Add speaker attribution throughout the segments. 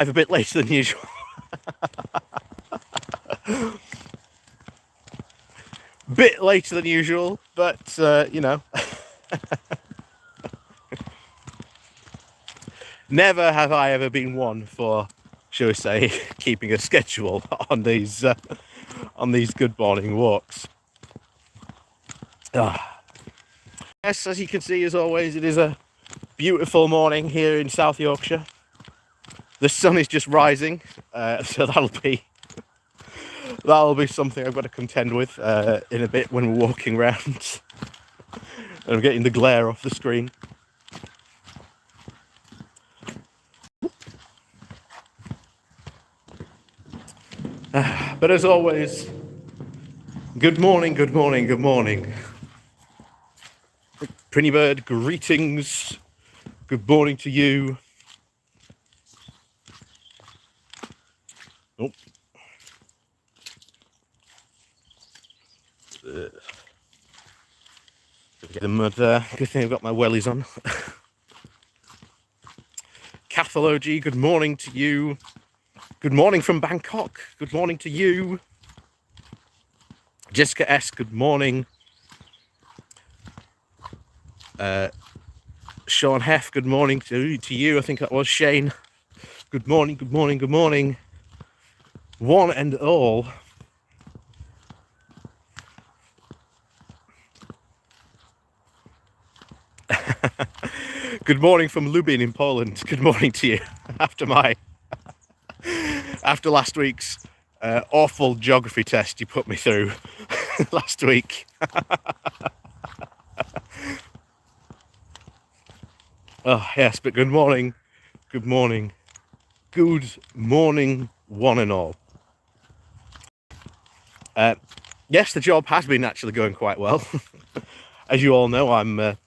Speaker 1: I'm a bit later than usual. Bit later than usual, but you know, never have I ever been one for, shall we say, keeping a schedule on these good morning walks. Yes, as you can see, as always, it is a beautiful morning here in South Yorkshire. The sun is just rising, so that'll be something I've got to contend with in a bit when we're walking around and I'm getting the glare off the screen. But as always, good morning, good morning, good morning. Pretty bird, greetings. Good morning to you. Oh. Get the mud there. Good thing I've got my wellies on. Cathology, good morning to you. Good morning from Bangkok. Good morning to you. Jessica S, good morning. Sean Heff, good morning to you. I think that was Shane. Good morning, good morning, good morning. One and all. Good morning from Lublin in Poland. Good morning to you. After last week's awful geography test you put me through last week. Oh yes, but good morning, good morning, good morning, one and all. Yes, the job has been actually going quite well. As you all know, I'm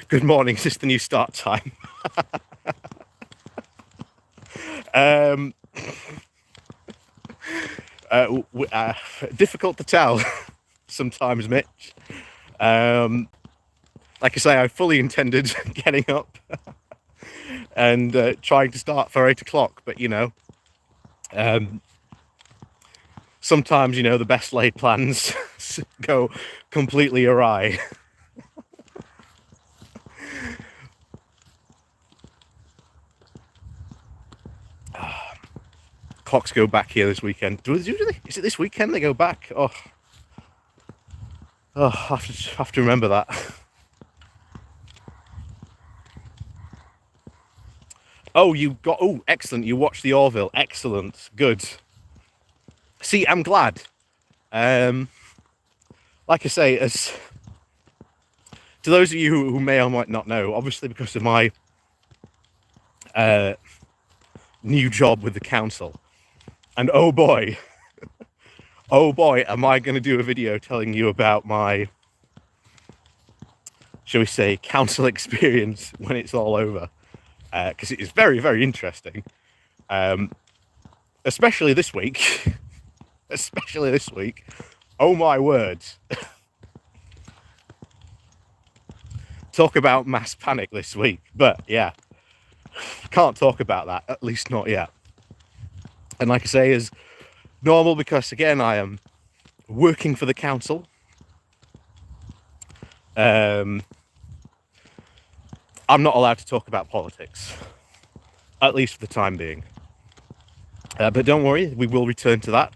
Speaker 1: good morning, is this the new start time? Difficult to tell sometimes, Mitch. Like I say, I fully intended getting up and trying to start for 8 o'clock, but you know, sometimes, you know, the best laid plans go completely awry. Clocks go back here this weekend. Is it this weekend they go back? Oh, I have to remember that. Oh, excellent. You watched the Orville. Excellent. Good. See, I'm glad. Like I say, as to those of you who may or might not know, obviously because of my new job with the council, and oh boy, am I going to do a video telling you about my, shall we say, council experience when it's all over, because it is very, very interesting, especially this week. Oh my words. Talk about mass panic this week, but yeah, can't talk about that, at least not yet. And like I say, is normal, because again, I am working for the council. I'm not allowed to talk about politics, at least for the time being. But don't worry, we will return to that.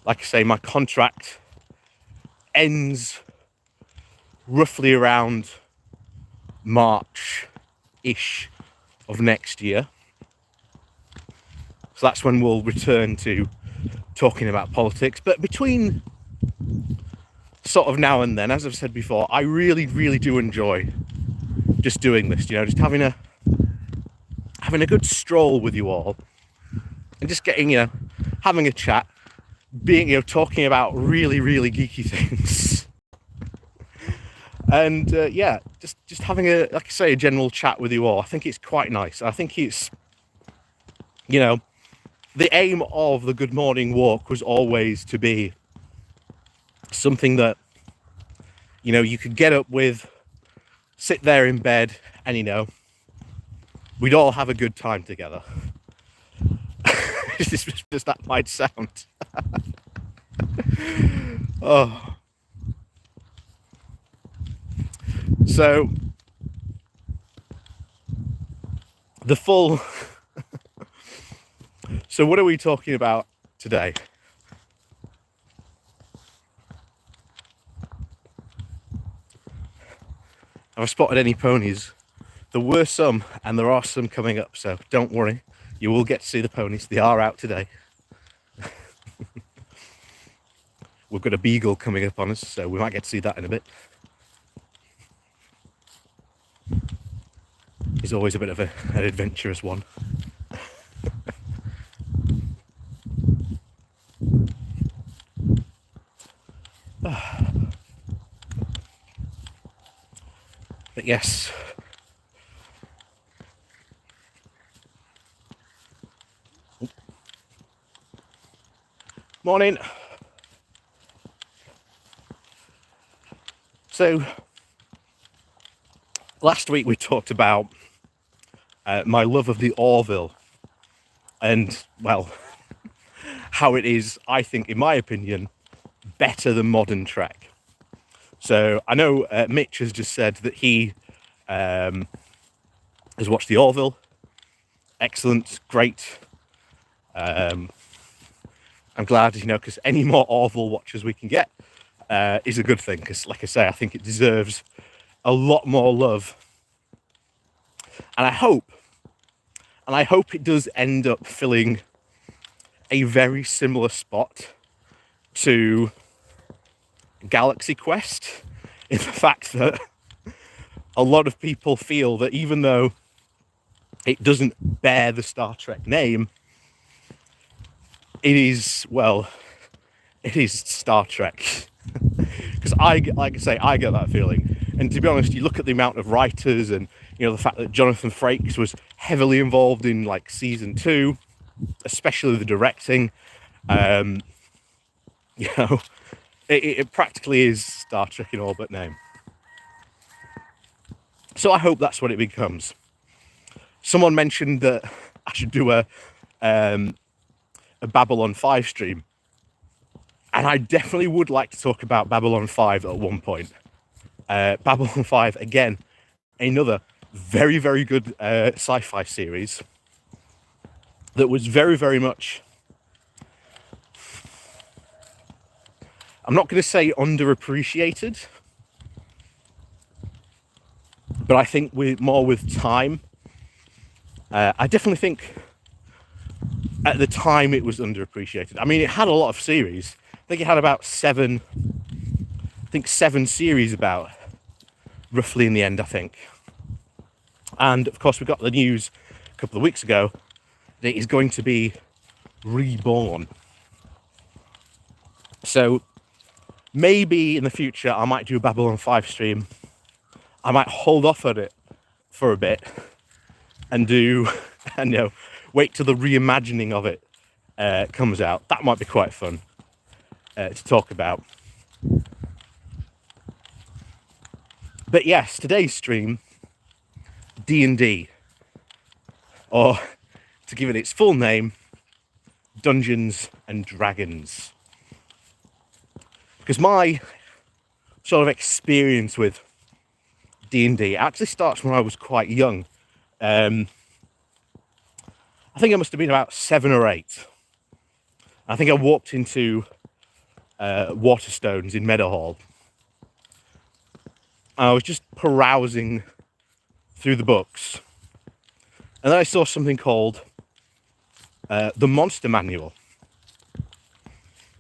Speaker 1: Like I say, my contract ends roughly around March-ish of next year. So that's when we'll return to talking about politics. But between sort of now and then, as I've said before, I really, really do enjoy just doing this, you know, just having a good stroll with you all and just getting, you know, having a chat, being, you know, talking about really, really geeky things. And yeah, just having a, like I say, a general chat with you all. I think it's quite nice. I think it's, you know, the aim of the Good Morning Walk was always to be something that, you could get up with, sit there in bed, and we'd all have a good time together. As that might sound. Oh. So so what are we talking about today? Have I spotted any ponies? There were some, and there are some coming up, so don't worry. You will get to see the ponies. They are out today. We've got a beagle coming up on us, so we might get to see that in a bit. He's always a bit of an adventurous one. But yes. Morning. So, last week we talked about my love of the Orville and, well, how it is, I think, in my opinion, better than modern Trek. So I know Mitch has just said that he has watched the Orville. Excellent, great. I'm glad, because any more Orville watchers we can get is a good thing. Because, like I say, I think it deserves a lot more love. And I hope it does end up filling a very similar spot to Galaxy Quest, in the fact that a lot of people feel that even though it doesn't bear the Star Trek name, it is Star Trek. Because I get that feeling. And to be honest, you look at the amount of writers and the fact that Jonathan Frakes was heavily involved in season 2, especially the directing. It practically is Star Trek in all but name. So I hope that's what it becomes. Someone mentioned that I should do a Babylon 5 stream. And I definitely would like to talk about Babylon 5 at one point. Babylon 5, again, another very, very good sci-fi series that was very, very much, I'm not going to say underappreciated, but I think with time, I definitely think at the time it was underappreciated. I mean, it had a lot of series. I think it had about seven series about, roughly in the end, I think. And of course, we got the news a couple of weeks ago that it is going to be reborn. So maybe in the future I might do a Babylon 5 stream. I might hold off on it for a bit and wait till the reimagining of it comes out. That might be quite fun to talk about. But yes, today's stream, D&D, or to give it its full name, Dungeons and Dragons. Because my sort of experience with D&D actually starts when I was quite young. I think I must have been about 7 or 8. I think I walked into Waterstones in Meadowhall. I was just perusing through the books. And then I saw something called the Monster Manual.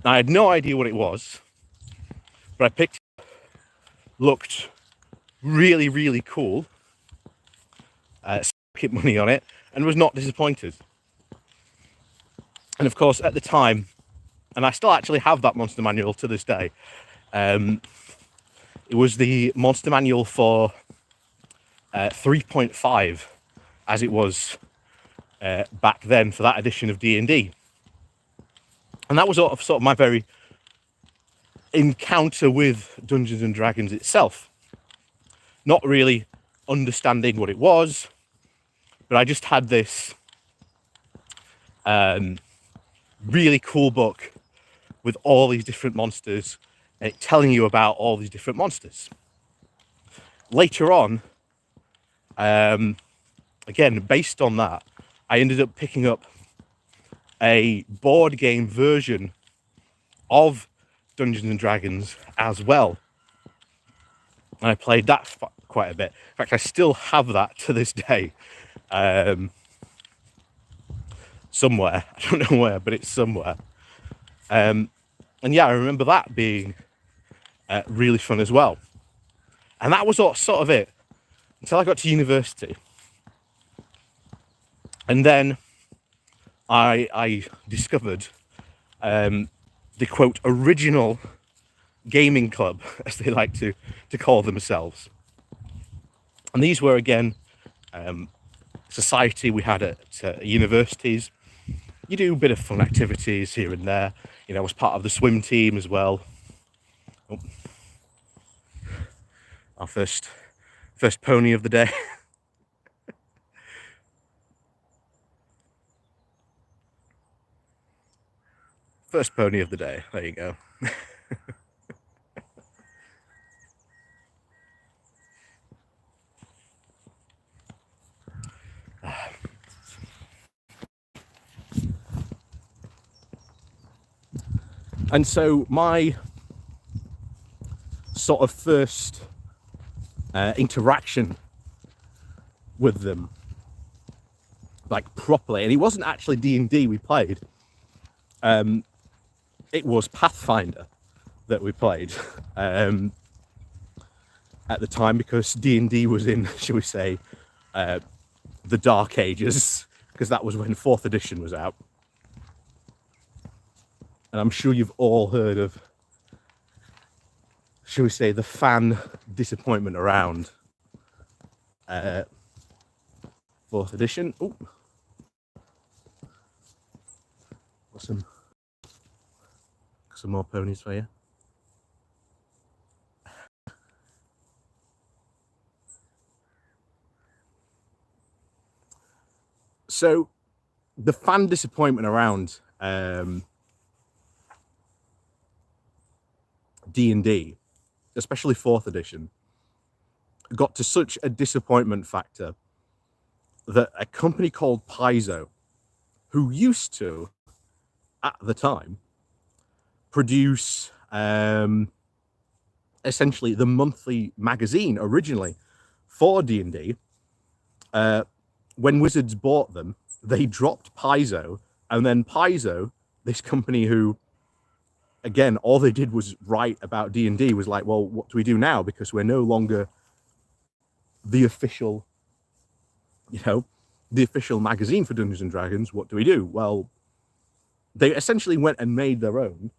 Speaker 1: Now, I had no idea what it was, but I picked it up, looked really, really cool, spent money on it, and was not disappointed. And of course, at the time, and I still actually have that Monster Manual to this day, it was the Monster Manual for 3.5, as it was back then for that edition of D&D. And that was sort of my very encounter with Dungeons and Dragons itself. Not really understanding what it was, but I just had this really cool book with all these different monsters and it telling you about all these different monsters. Later on, again, based on that, I ended up picking up a board game version of Dungeons and Dragons as well. And I played that quite a bit. In fact, I still have that to this day. Somewhere. I don't know where, but it's somewhere. And yeah, I remember that being really fun as well. And that was sort of it until I got to university. And then I discovered the quote original gaming club, as they like to call themselves. And these were again society we had at universities. You do a bit of fun activities here and there. You know, I was part of the swim team as well. Oh. Our first pony of the day. First pony of the day. There you go. And so my sort of first interaction with them, like properly, and it wasn't actually D&D we played. It was Pathfinder that we played at the time, because D&D was in, shall we say, the Dark Ages, because that was when 4th edition was out. And I'm sure you've all heard of, shall we say, the fan disappointment around 4th edition. Oh, got some more ponies for you. So the fan disappointment around D&D, especially 4th edition, got to such a disappointment factor that a company called Paizo, who used to, at the time, produce essentially the monthly magazine originally for D&D, when Wizards bought them, they dropped Paizo, and then Paizo, this company who, again, all they did was write about D&D, was like, well, what do we do now? Because we're no longer the official, the official magazine for Dungeons and Dragons. What do we do? Well, they essentially went and made their own.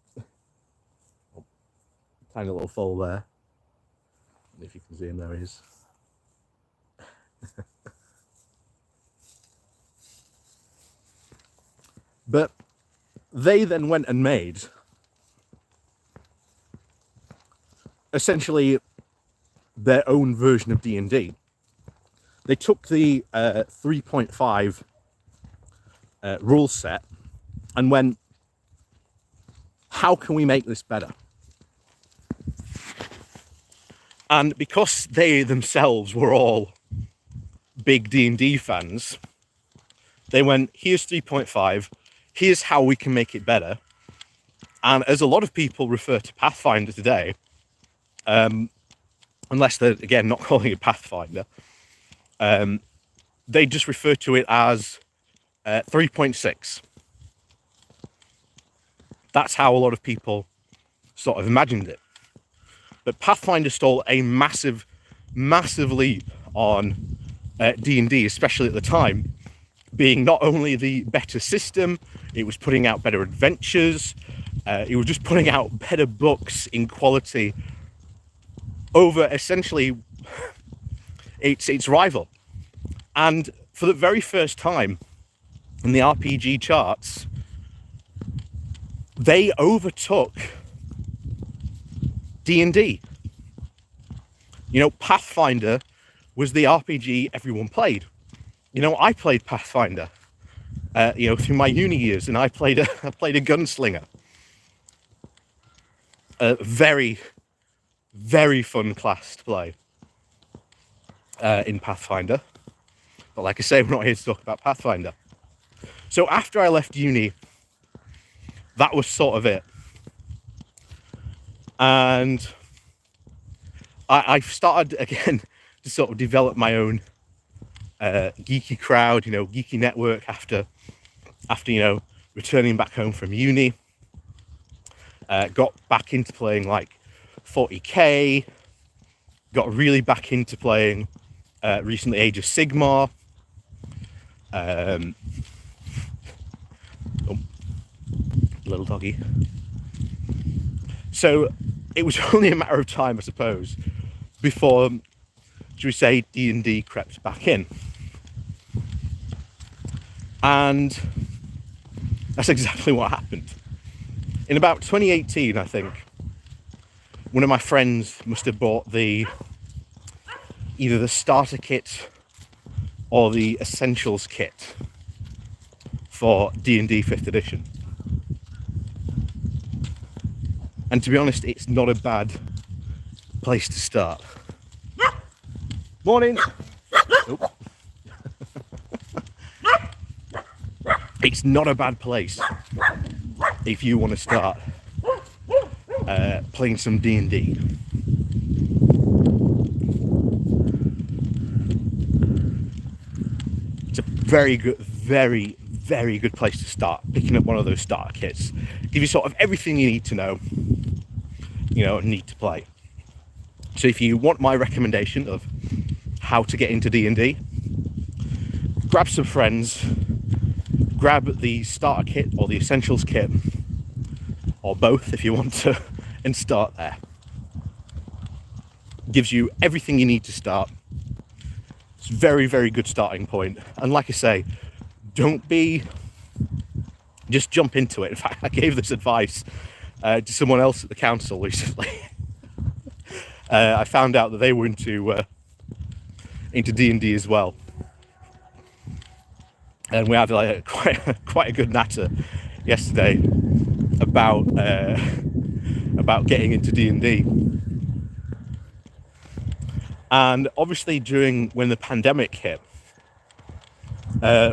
Speaker 1: Oh, tiny little foal there. If you can see him, there he is. But they then went and made essentially their own version of D&D. They took the 3.5 rule set and went, how can we make this better? And because they themselves were all big D&D fans, they went, here's 3.5, here's how we can make it better. And as a lot of people refer to Pathfinder today, unless they're, again, not calling it Pathfinder, they just refer to it as 3.6. That's how a lot of people sort of imagined it. But Pathfinder stole a massive leap on D&D, especially at the time, being not only the better system, it was putting out better adventures, it was just putting out better books in quality over essentially its rival. And for the very first time in the RPG charts, they overtook D&D. You know, Pathfinder was the RPG everyone played. You know, I played Pathfinder, you know, through my uni years, and I played a gunslinger. A very, very fun class to play in Pathfinder. But like I say, we're not here to talk about Pathfinder. So after I left uni, that was sort of it. And I've started again to sort of develop my own geeky crowd, you know, geeky network after you know, returning back home from uni. Got back into playing like 40k, got really back into playing recently Age of Sigmar. Little doggy. So it was only a matter of time, I suppose, before, should we say, D&D crept back in. And that's exactly what happened. In about 2018, I think, one of my friends must have bought either the starter kit or the essentials kit for D&D 5th edition. And to be honest, it's not a bad place to start. Morning! Oh. It's not a bad place if you want to start playing some D&D. It's a very good, very, very good place to start picking up one of those starter kits. Give you sort of everything you need to know, you know, and need to play. So if you want my recommendation of how to get into D&D, grab some friends, grab the starter kit or the essentials kit, or both if you want to, and start there. Gives you everything you need to start. It's a very, very good starting point. And like I say, just jump into it. In fact, I gave this advice to someone else at the council recently. I found out that they were into D&D as well. And we had like quite a good natter yesterday about getting into D&D. And obviously when the pandemic hit,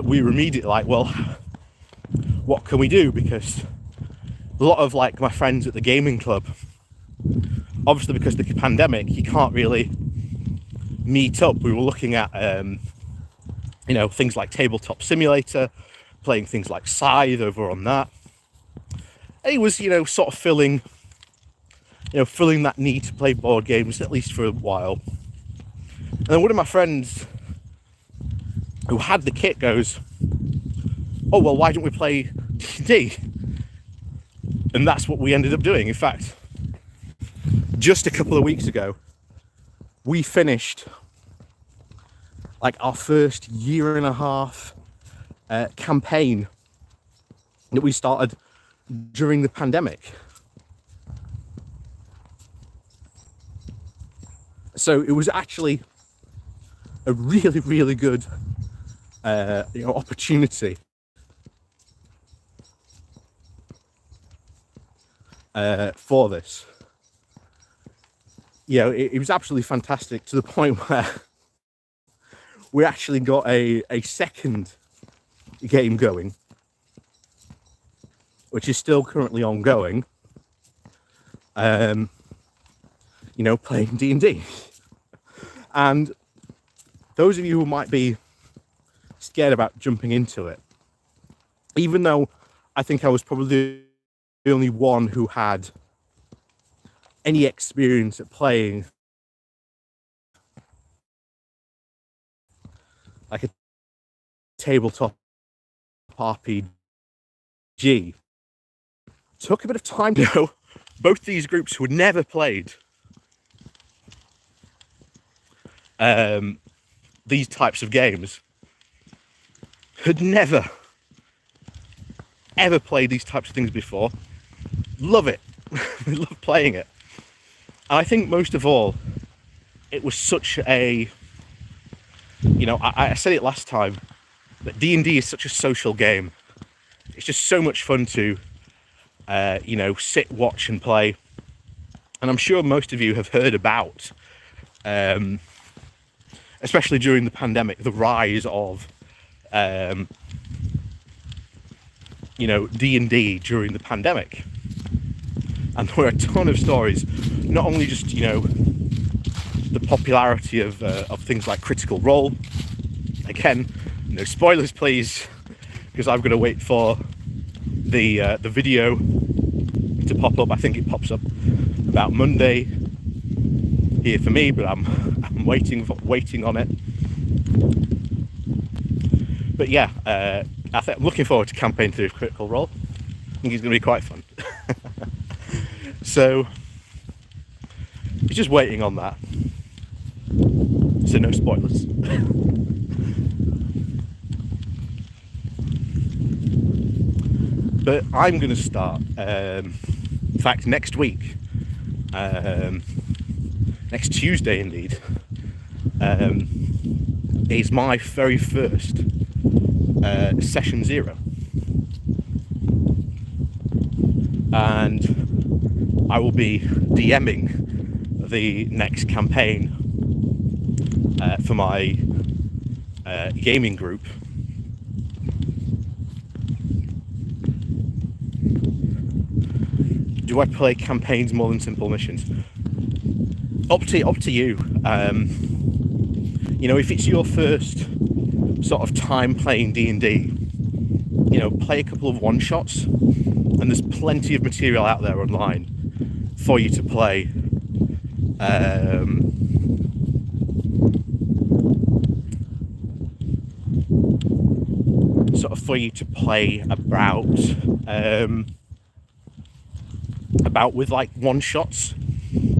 Speaker 1: we were immediately like, well, what can we do? Because a lot of like my friends at the gaming club, obviously because of the pandemic, you can't really meet up. We were looking at you know, things like Tabletop Simulator, playing things like Scythe over on that. And it was, you know, sort of filling that need to play board games, at least for a while. And then one of my friends who had the kit goes, oh, well, why don't we play D&D? And that's what we ended up doing. In fact, just a couple of weeks ago, we finished like our first 1.5 year campaign that we started during the pandemic. So it was actually a really, really good opportunity for this. You know, it was absolutely fantastic, to the point where we actually got a second game going, which is still currently ongoing. You know, playing D&D. And those of you who might be scared about jumping into it, even though I think I was probably the only one who had any experience at playing like a tabletop RPG, took a bit of time to know both these groups who had never played these types of games, had never ever played these types of things before. Love it. We love playing it. And I think most of all, it was such a, I said it last time, that D&D is such a social game. It's just so much fun to, sit, watch and play. And I'm sure most of you have heard about, especially during the pandemic, the rise of, D&D during the pandemic. And there were a ton of stories, not only just, the popularity of things like Critical Role. Again, no spoilers, please, because I've got to wait for the video to pop up. I think it pops up about Monday here for me, but I'm waiting on it. But yeah, I'm looking forward to campaign through Critical Role. I think it's going to be quite fun. So it's just waiting on that. So no spoilers. But I'm going to start, in fact, next week, next Tuesday indeed, is my very first session 0. And I will be DMing the next campaign for my gaming group. Do I play campaigns more than simple missions? Up to you. If it's your first sort of time playing D&D, play a couple of one-shots, and there's plenty of material out there online for you to play. For you to play about with like one-shots.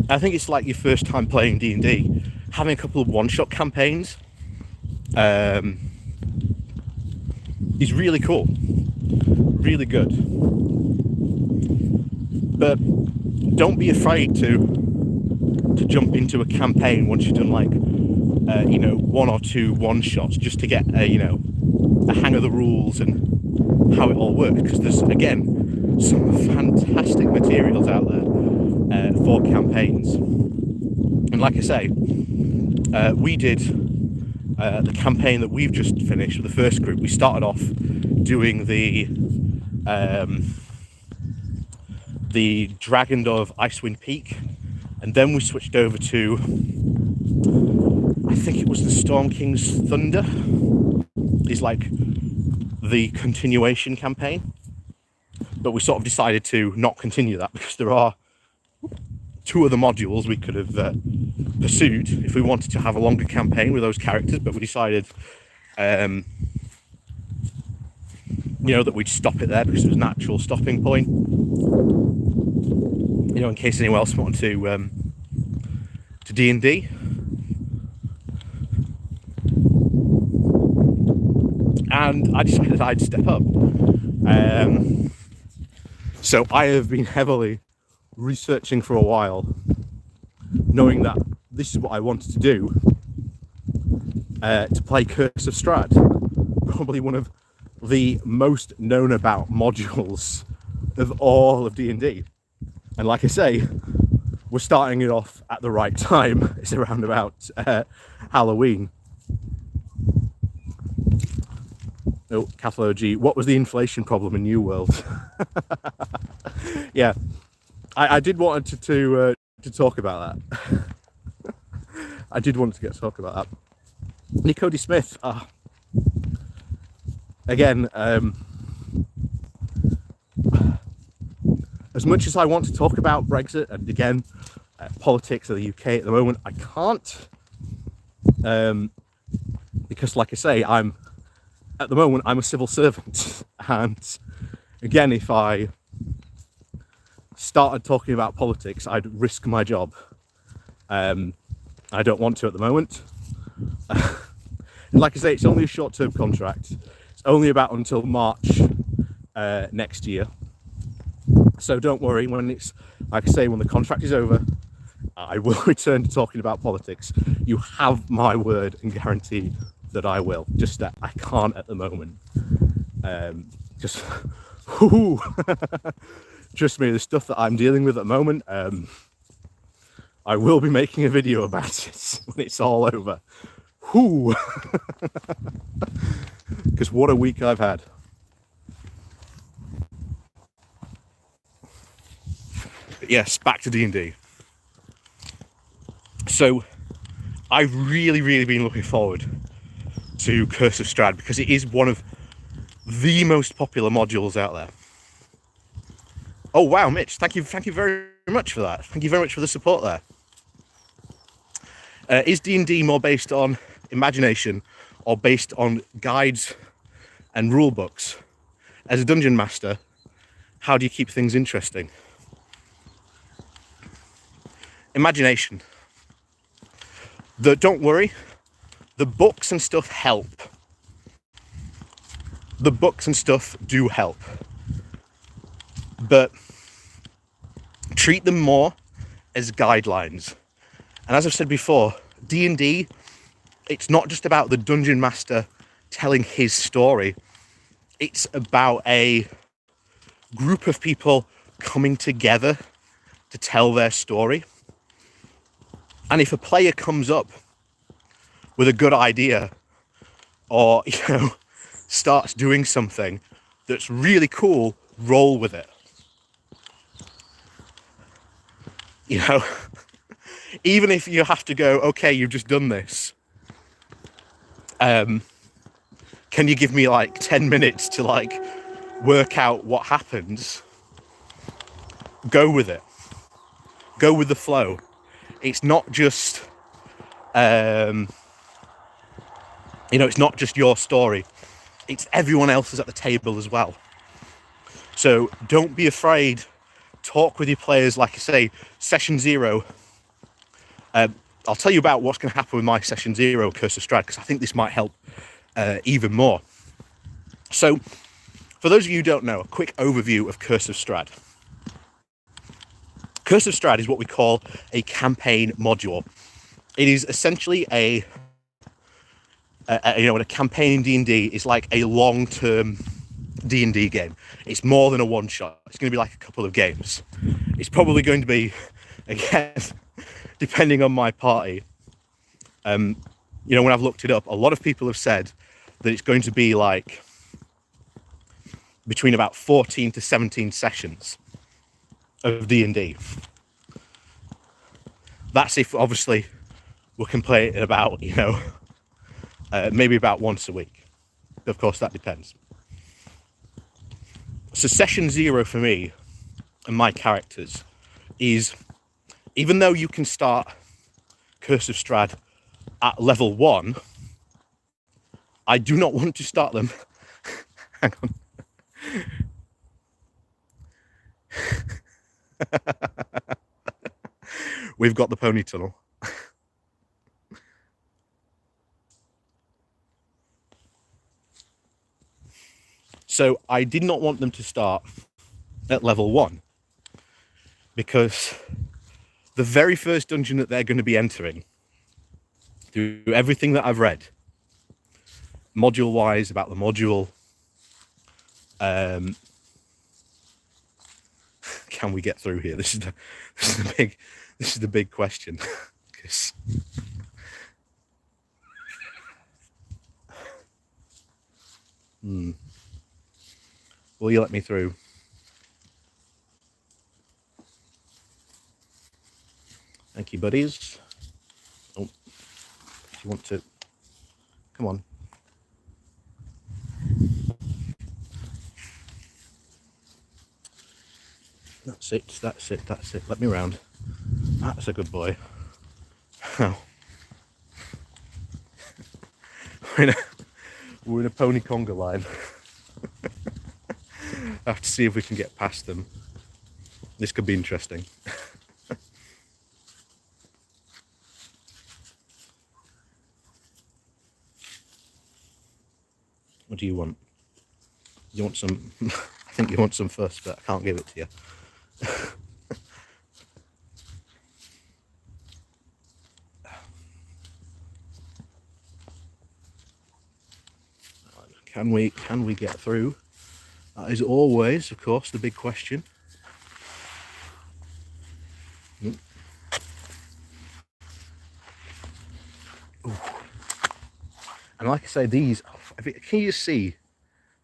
Speaker 1: I think it's like your first time playing D&D, having a couple of one-shot campaigns is really cool, really good. But don't be afraid to jump into a campaign once you've done like one or two one-shots, just to get a hang of the rules and how it all works, because there's again some fantastic materials out there for campaigns. And like I say, we did the campaign that we've just finished with the first group. We started off doing the Dragon of Icewind Peak, and then we switched over to, I think it was the Storm King's Thunder is like the continuation campaign, but we sort of decided to not continue that because there are 2 other modules we could have pursued if we wanted to have a longer campaign with those characters, but we decided that we'd stop it there because it was a natural stopping point, in case anyone else wanted to D&D. And I decided I'd step up. So I have been heavily researching for a while, knowing that this is what I wanted to do, to play Curse of Strahd, probably one of the most known about modules of all of D&D. And like I say, we're starting it off at the right time. It's around about Halloween. Oh, Cathology, what was the inflation problem in New World? Yeah, I did want to talk about that. I did want to get to talk about that. Nicody Smith, again, as much as I want to talk about Brexit and again politics of the UK at the moment, I can't, because like I say, at the moment I'm a civil servant, and again, if I started talking about politics, I'd risk my job. I don't want to at the moment. And like I say, it's only a short-term contract. It's only about until March next year. So don't worry, when it's, like I say, when the contract is over, I will return to talking about politics. You have my word and guarantee that I will. Just that I can't at the moment. Just, trust me, the stuff that I'm dealing with at the moment, I will be making a video about it when it's all over. Because what a week I've had. But yes, back to D&D. So I've really been looking forward to Curse of Strahd because it is one of the most popular modules out there. Oh wow, Mitch, thank you very much for that. Thank you very much for the support there. Is D&D more based on imagination or based on guides and rule books? As a dungeon master, how do you keep things interesting? Imagination. Don't worry, the books and stuff help. The books and stuff do help. But treat them more as guidelines. And as I've said before, D&D, it's not just about the dungeon master telling his story. It's about a group of people coming together to tell their story. And if a player comes up with a good idea or, starts doing something that's really cool, roll with it. Even if you have to go, okay, you've just done this. Can you give me 10 minutes to work out what happens? Go with it. Go with the flow. It's not just, it's not just your story. It's everyone else's at the table as well. So don't be afraid. Talk with your players. Like I say, session 0. I'll tell you about what's going to happen with my session 0 Curse of Strahd, because I think this might help even more. So, for those of you who don't know, a quick overview of Curse of Strahd. Curse of Strahd is what we call a campaign module. It is essentially a campaign in D&D is like a long-term D&D game. It's more than a one-shot. It's going to be like a couple of games. It's probably going to be, again, depending on my party. When I've looked it up, a lot of people have said that it's going to be between about 14 to 17 sessions of D&D. That's if, obviously, we can play it about, maybe about once a week. Of course, that depends. So session 0 for me and my characters is, even though you can start Curse of Strahd at level 1, I do not want to start them. Hang on. We've got the pony tunnel. So I did not want them to start at level 1 because the very first dungeon that they're going to be entering, through everything that I've read, module-wise, about the module, can we get through here? This is the big question. Will you let me through? Thank you, buddies. Oh, if you want to, come on. That's it. Let me round. That's a good boy. Oh. We're in a pony conga line. I have to see if we can get past them. This could be interesting. What do you want? You want some? I think you want some first, but I can't give it to you. Can we get through? That is always, of course, the big question. Ooh. And like I say, these, can you see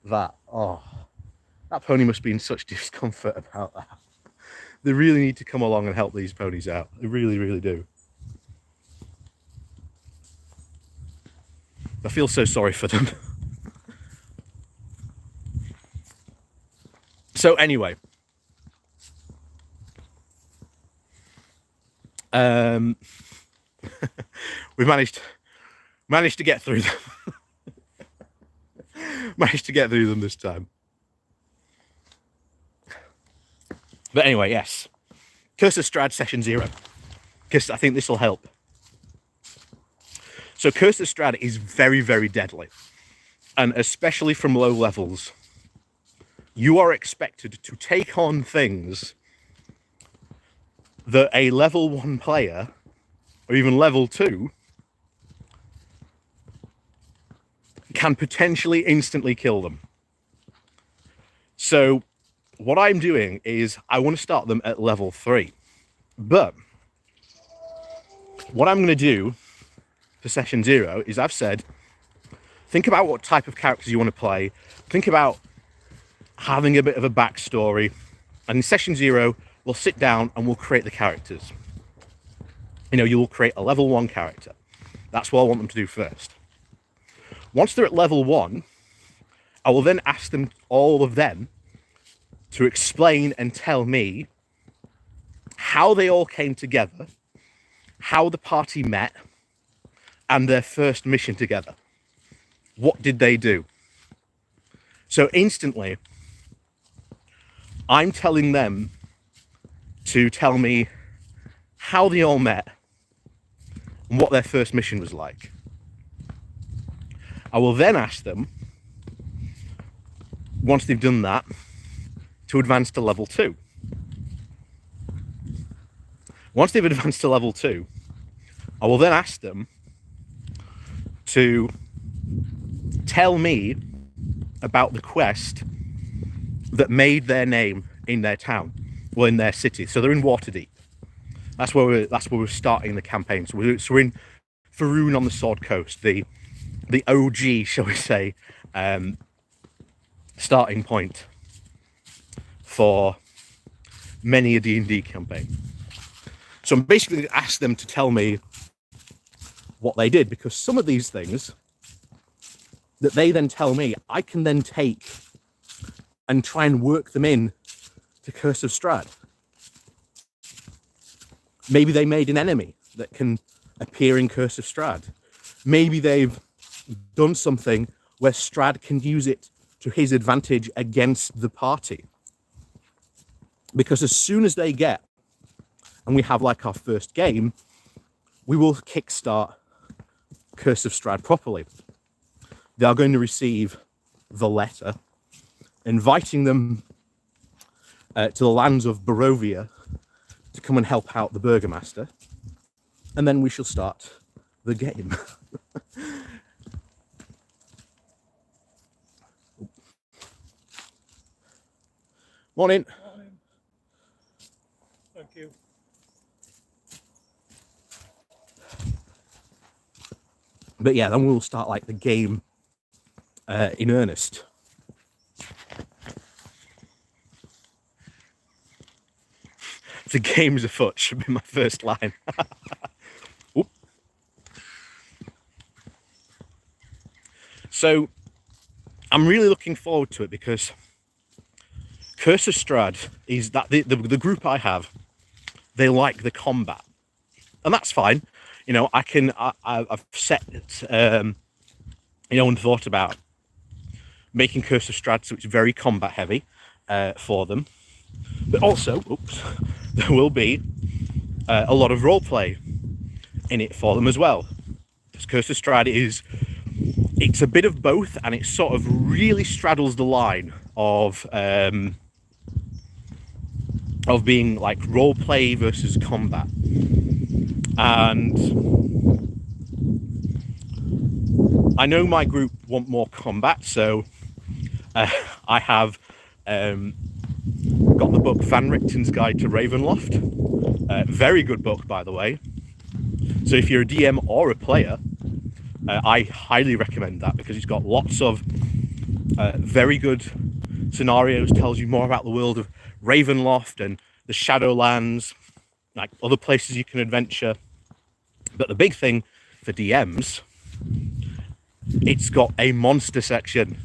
Speaker 1: that? Oh, that pony must be in such discomfort about that. They really need to come along and help these ponies out. They really, really do. I feel so sorry for them. So anyway, we've managed to get through them. Managed to get through them this time. But anyway, yes. Curse of Strahd Session 0. Because I think this will help. So Curse of Strahd is very, very deadly. And especially from low levels, you are expected to take on things that a level 1 player, or even level 2, can potentially instantly kill them. So what I'm doing is I want to start them at level 3. But what I'm going to do for Session 0 is I've said, think about what type of characters you want to play. Think about having a bit of a backstory. And in Session 0, we'll sit down and we'll create the characters. You know, you'll create a level 1 character. That's what I want them to do first. Once they're at level 1, I will then ask them, all of them, to explain and tell me how they all came together, how the party met, and their first mission together. What did they do? So instantly, I'm telling them to tell me how they all met and what their first mission was like. I will then ask them, once they've done that, to advance to level 2. Once they've advanced to level 2, I will then ask them to tell me about the quest that made their name in their town, or in their city. So they're in Waterdeep. That's where we're starting the campaign. So we're in Faerun on the Sword Coast, the OG, shall we say, starting point for many a D&D campaign. So I'm basically going to ask them to tell me what they did, because some of these things that they then tell me, I can then take and try and work them in to Curse of Strahd. Maybe they made an enemy that can appear in Curse of Strahd. Maybe they've done something where Strahd can use it to his advantage against the party. Because as soon as they get, and we have like our first game, we will kickstart Curse of Strahd properly. They are going to receive the letter inviting them to the lands of Barovia to come and help out the Burgomaster, and then we shall start the game. Morning.
Speaker 2: Morning. Thank you.
Speaker 1: But yeah, then we'll start like the game in earnest. The game's afoot should be my first line. So I'm really looking forward to it, because Curse of Strahd is that the group I have, they like the combat, and that's fine. You know, I've set and thought about making Curse of Strahd so it's very combat heavy for them, but also there will be a lot of role play in it for them as well. Because Curse of Strahd it's a bit of both, and it sort of really straddles the line of being like role play versus combat. And I know my group want more combat, so I have got the book Van Richten's Guide to Ravenloft. Very good book, by the way. So if you're a DM or a player, I highly recommend that, because it's got lots of very good scenarios, tells you more about the world of Ravenloft and the Shadowlands, like other places you can adventure. But the big thing for DMs, it's got a monster section.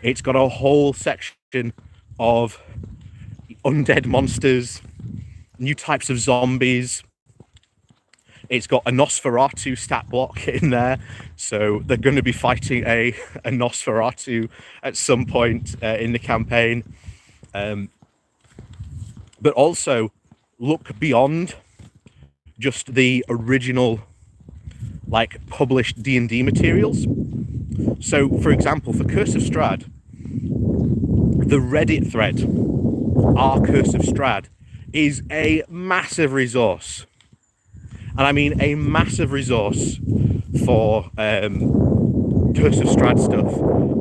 Speaker 1: It's got a whole section of undead monsters, new types of zombies. It's got a Nosferatu stat block in there, so they're going to be fighting a Nosferatu at some point in the campaign. But also look beyond just the original, like, published D&D materials. So, for example, for Curse of Strahd, the Reddit thread, Our Curse of Strahd, is a massive resource. And I mean a massive resource for Curse of Strahd stuff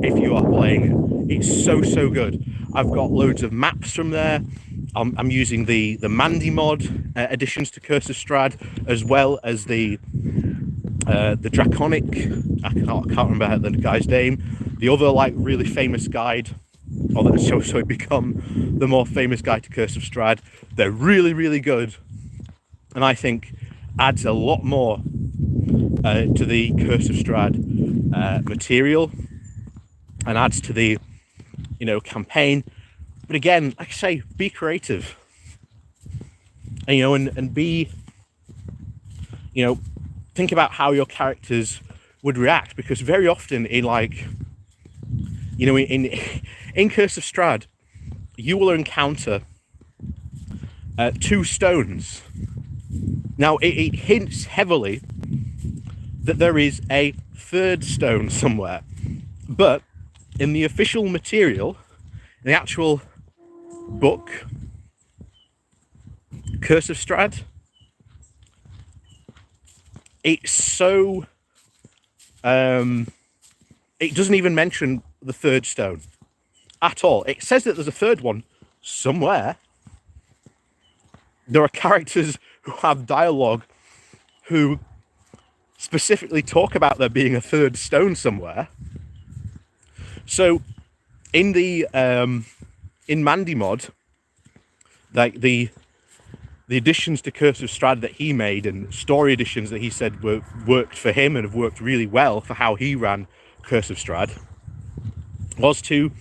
Speaker 1: if you are playing it. It's so good. I've got loads of maps from there. I'm using the Mandy mod additions to Curse of Strahd, as well as the Draconic, I can't remember the guy's name, the other like really famous guide, or that so become the more famous guide to Curse of Strahd. They're really good, and I think adds a lot more to the Curse of Strahd material, and adds to the campaign. But again, like I say, be creative, and and be, think about how your characters would react, because very often in in Curse of Strahd, you will encounter 2 stones. Now it hints heavily that there is a 3rd stone somewhere, but in the official material, in the actual book, Curse of Strahd, it's so it doesn't even mention the 3rd stone at all. It says that there's a 3rd one somewhere. There are characters who have dialogue who specifically talk about there being a 3rd stone somewhere. So in the in Mandy mod, like the additions to Curse of Strahd that he made, and story additions that he said worked for him and have worked really well for how he ran Curse of Strahd, was to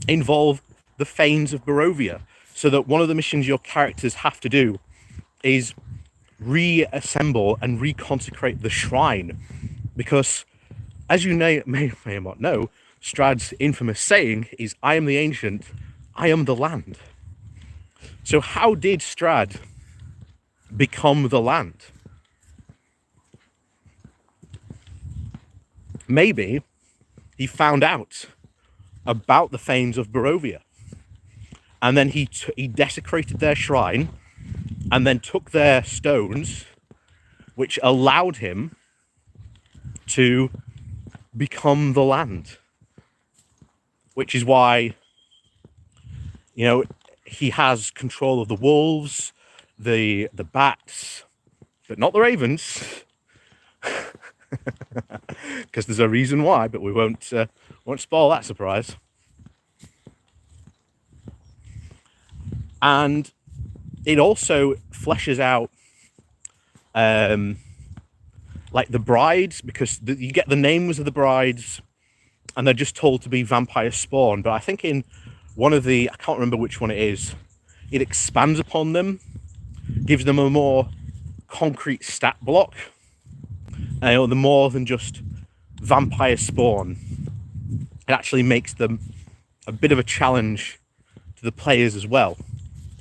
Speaker 1: involve the Fanes of Barovia, so that one of the missions your characters have to do is reassemble and reconsecrate the shrine, because, as you may not know, Strahd's infamous saying is, "I am the ancient, I am the land." So how did Strahd become the land? Maybe he found out about the Fanes of Barovia, and then he desecrated their shrine, and then took their stones, which allowed him to become the land. Which is why, he has control of the wolves, the bats, but not the ravens, because there's a reason why, but we won't spoil that surprise. And it also fleshes out like the brides, because you get the names of the brides, and they're just told to be vampire spawn. But I think in one of the, I can't remember which one it is, it expands upon them, gives them a more concrete stat block, and the more than just vampire spawn. It actually makes them a bit of a challenge to the players as well,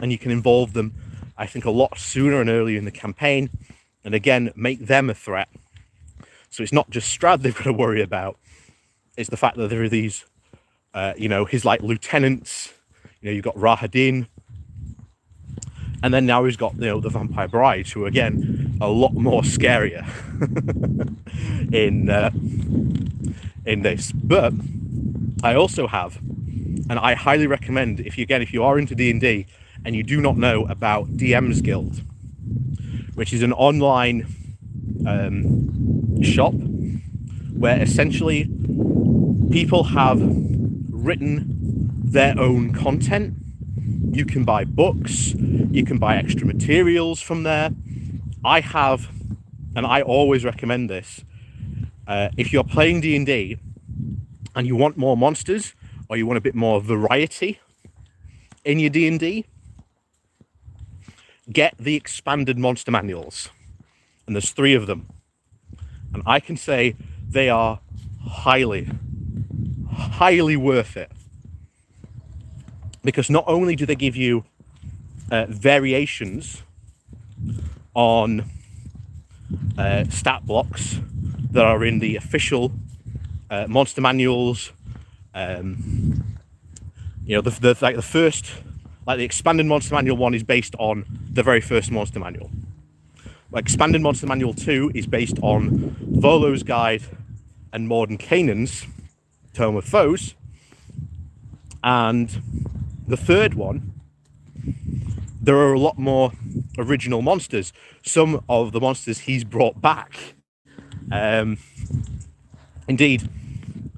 Speaker 1: and you can involve them, I think, a lot sooner and earlier in the campaign, and again make them a threat. So it's not just Strahd they've got to worry about, it's the fact that there are these his like lieutenants. You've got Rahadin, and then now he's got the vampire brides, who are again a lot more scarier in in this. But I also have, and I highly recommend, if you are into D&D and you do not know about DM's Guild, which is an online shop where essentially people have written their own content. You can buy books, you can buy extra materials from there. I have, and I always recommend this, if you're playing D&D and you want more monsters, or you want a bit more variety in your D&D, get the expanded monster manuals. And there's 3 of them. And I can say they are highly worth it. Because not only do they give you variations on stat blocks that are in the official monster manuals, the expanded monster manual 1 is based on the very first monster manual. Expanded monster manual 2 is based on Volo's Guide and Mordenkainen's Tome of Foes, and the 3rd one, there are a lot more original monsters. Some of the monsters he's brought back. Indeed,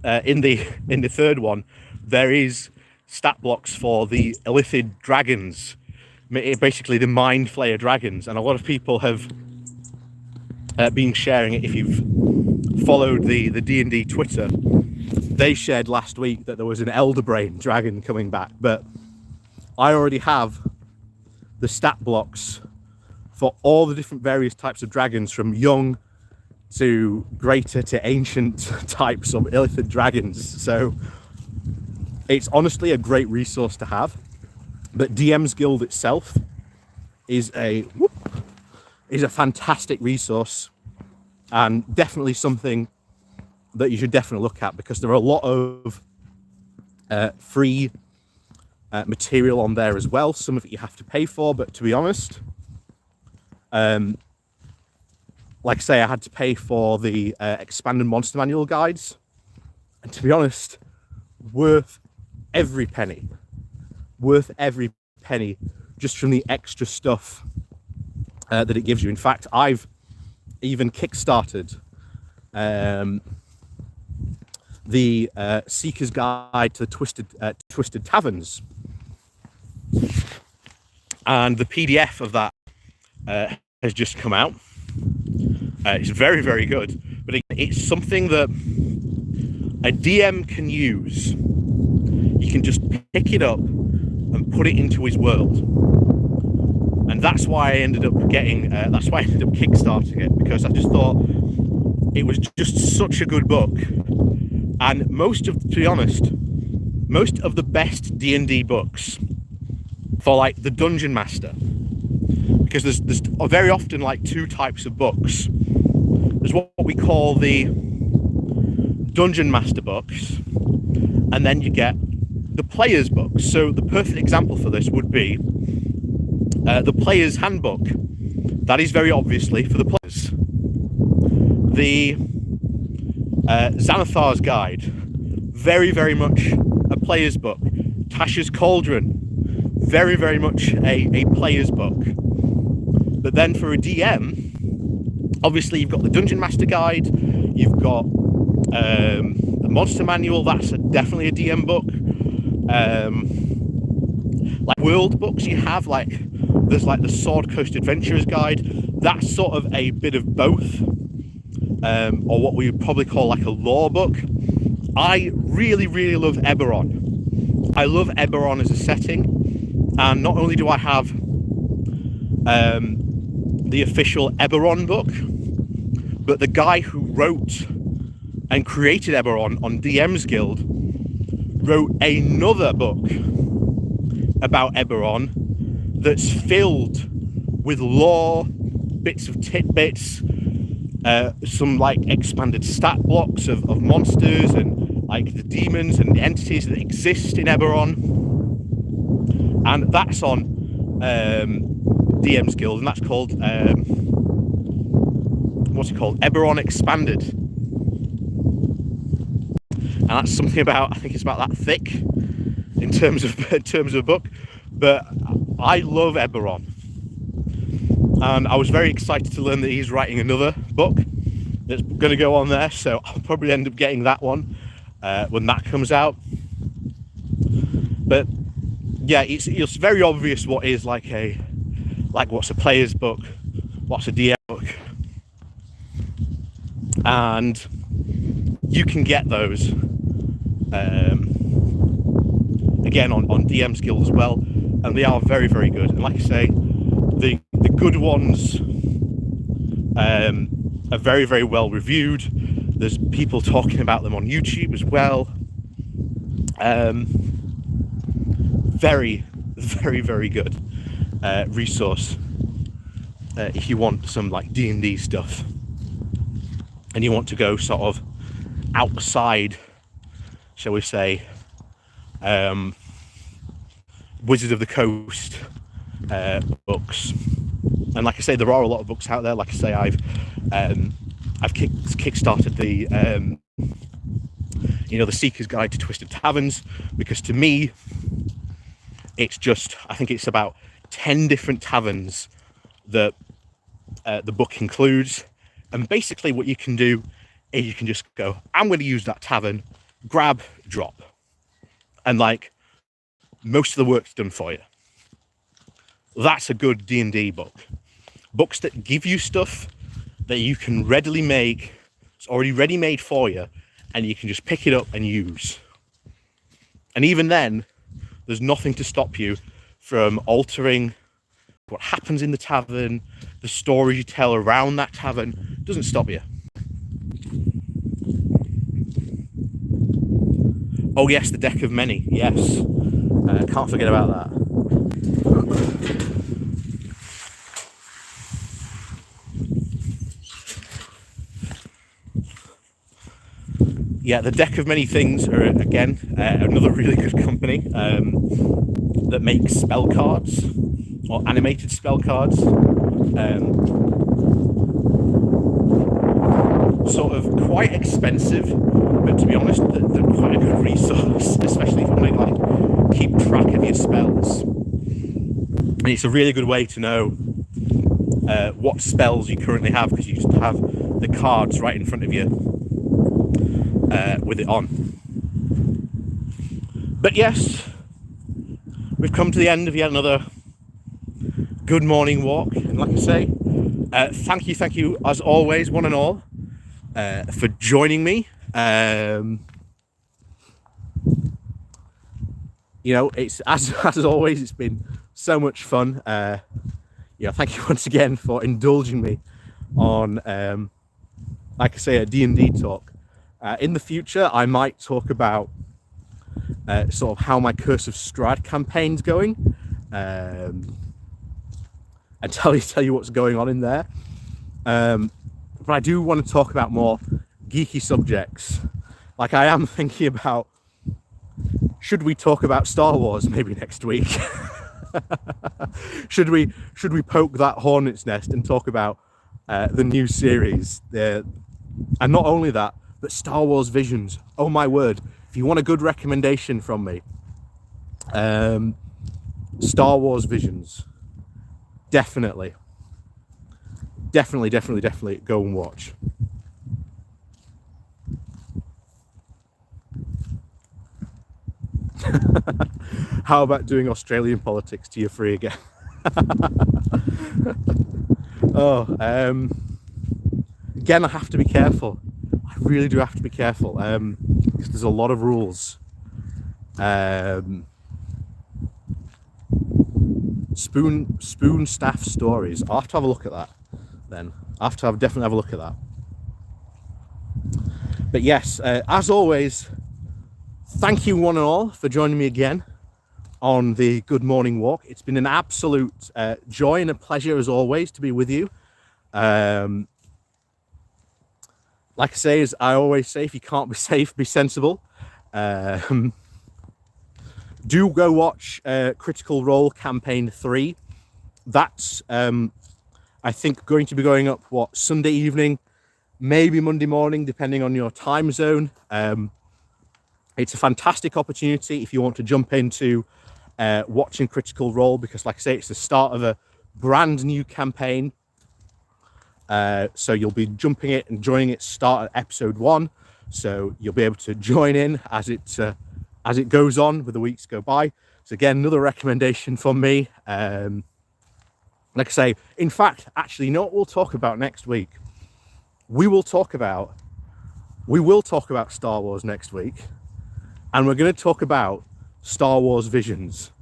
Speaker 1: in the 3rd one, there is stat blocks for the Illithid dragons, basically the Mind Flayer dragons, and a lot of people have been sharing it. If you've followed the D&D Twitter, they shared last week that there was an Elderbrain dragon coming back, but I already have the stat blocks for all the different various types of dragons, from young to greater to ancient types of Illithid dragons. So it's honestly a great resource to have. But DM's Guild itself is a fantastic resource, and definitely something that you should definitely look at, because there are a lot of free material on there as well. Some of it you have to pay for, but to be honest, like I say, I had to pay for the expanded monster manual guides, and to be honest, worth every penny, just from the extra stuff that it gives you. In fact, I've even kickstarted the Seeker's Guide to the Twisted Taverns, and the PDF of that has just come out. It's very, very good, but it's something that a DM can use. You can just pick it up and put it into his world, and that's why I ended up kickstarting it, because I just thought it was just such a good book. And to be honest, most of the best D&D books for like the Dungeon Master, because there's very often like 2 types of books. There's what we call the Dungeon Master books, and then you get the Player's books. So the perfect example for this would be the Player's Handbook. That is very obviously for the players. The Xanathar's Guide, very, very much a player's book. Tasha's Cauldron, very, very much a player's book. But then for a DM, obviously you've got the Dungeon Master Guide, you've got a Monster Manual, that's definitely a DM book. Like world books you have, there's like the Sword Coast Adventurer's Guide, that's sort of a bit of both. Or what we would probably call like a lore book. I really, really love Eberron. I love Eberron as a setting, and not only do I have the official Eberron book, but the guy who wrote and created Eberron on DM's Guild wrote another book about Eberron that's filled with lore, bits of tidbits, some like expanded stat blocks of monsters and like the demons and the entities that exist in Eberron, and that's on DM's Guild, and that's called what's it called? Eberron Expanded. and that's something about, I think it's about that thick in terms of a book. But I love Eberron, and I was very excited to learn that he's writing another book that's going to go on there, so I'll probably end up getting that one when that comes out. But yeah, it's very obvious what is like what's a player's book, what's a DM book, and you can get those again on DM's Guild as well, and they are very, very good. And like I say, the good ones are very, very well reviewed. There's people talking about them on YouTube as well. Very, very, very good resource if you want some like D&D stuff and you want to go sort of outside, shall we say, Wizard of the Coast books. And like I say, there are a lot of books out there. Like I say, I've kickstarted the the Seeker's Guide to Twisted Taverns, because to me it's just, I think it's about 10 different taverns that the book includes. And basically what you can do is you can just go, I'm going to use that tavern, grab, drop, and like most of the work's done for you. That's a good D&D book. Books that give you stuff that you can readily make, it's already ready made for you, and you can just pick it up and use. And even then, there's nothing to stop you from altering what happens in the tavern, the stories you tell around that tavern. Doesn't stop you. Oh yes, the Deck of Many, yes. Can't forget about that. Yeah, the Deck of Many Things are, again, another really good company that makes spell cards, or animated spell cards. Sort of quite expensive, but to be honest, they're quite a good resource, especially if you want to like keep track of your spells. And it's a really good way to know what spells you currently have, because you just have the cards right in front of you with it on. But yes, we've come to the end of yet another good morning walk, and like I say, thank you as always, one and all, for joining me. It's as always, it's been so much fun. Thank you once again for indulging me on like I say, a D&D talk. In the future, I might talk about sort of how my Curse of Strahd campaign's going, and tell you what's going on in there. But I do want to talk about more geeky subjects. Like I am thinking about, should we talk about Star Wars maybe next week? should we poke that hornet's nest and talk about the new series? And not only that, but Star Wars Visions. Oh my word! If you want a good recommendation from me, Star Wars Visions, definitely go and watch. How about doing Australian politics to you free again? Again, I have to be careful. I really do have to be careful, because there's a lot of rules. Spoon staff stories. I'll have to have a look at that then. I'll have to definitely have a look at that. But yes, as always, thank you one and all for joining me again on the Good Morning Walk. It's been an absolute joy and a pleasure as always to be with you. Like I say, as I always say, if you can't be safe, be sensible. Do go watch Critical Role Campaign 3. That's, I think, going to be going up, Sunday evening, maybe Monday morning, depending on your time zone. It's a fantastic opportunity if you want to jump into watching Critical Role, because like I say, it's the start of a brand new campaign. So you'll be jumping it and joining it start at episode 1. So you'll be able to join in as it goes on, with the weeks go by. So again, another recommendation from me. Like I say, in fact, actually, you know what we'll talk about next week? We will talk about Star Wars next week, and we're going to talk about Star Wars Visions,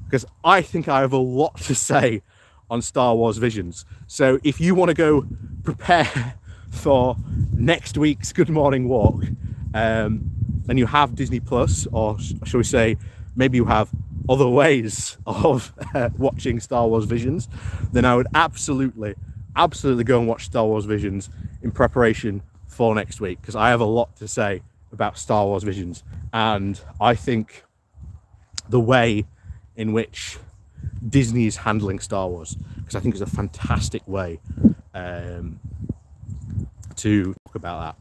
Speaker 1: because I think I have a lot to say on Star Wars Visions. So if you want to go prepare for next week's Good Morning Walk, and you have Disney Plus, or shall we say, maybe you have other ways of watching Star Wars Visions, then I would absolutely go and watch Star Wars Visions in preparation for next week, because I have a lot to say about Star Wars Visions, and I think the way in which Disney is handling Star Wars, because I think it's a fantastic way to talk about that.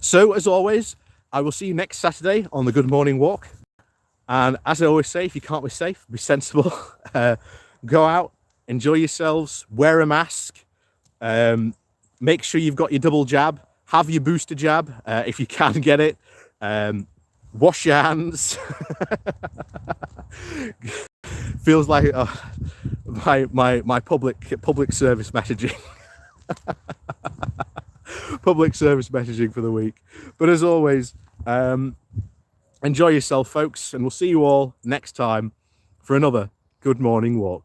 Speaker 1: So as always, I will see you next Saturday on the Good Morning Walk. And as I always say, if you can't be safe, be sensible. Go out, enjoy yourselves, wear a mask, make sure you've got your double jab, have your booster jab if you can get it, wash your hands. Feels like my public service messaging. Public service messaging for the week. But as always, enjoy yourself, folks, and we'll see you all next time for another Good Morning Walk.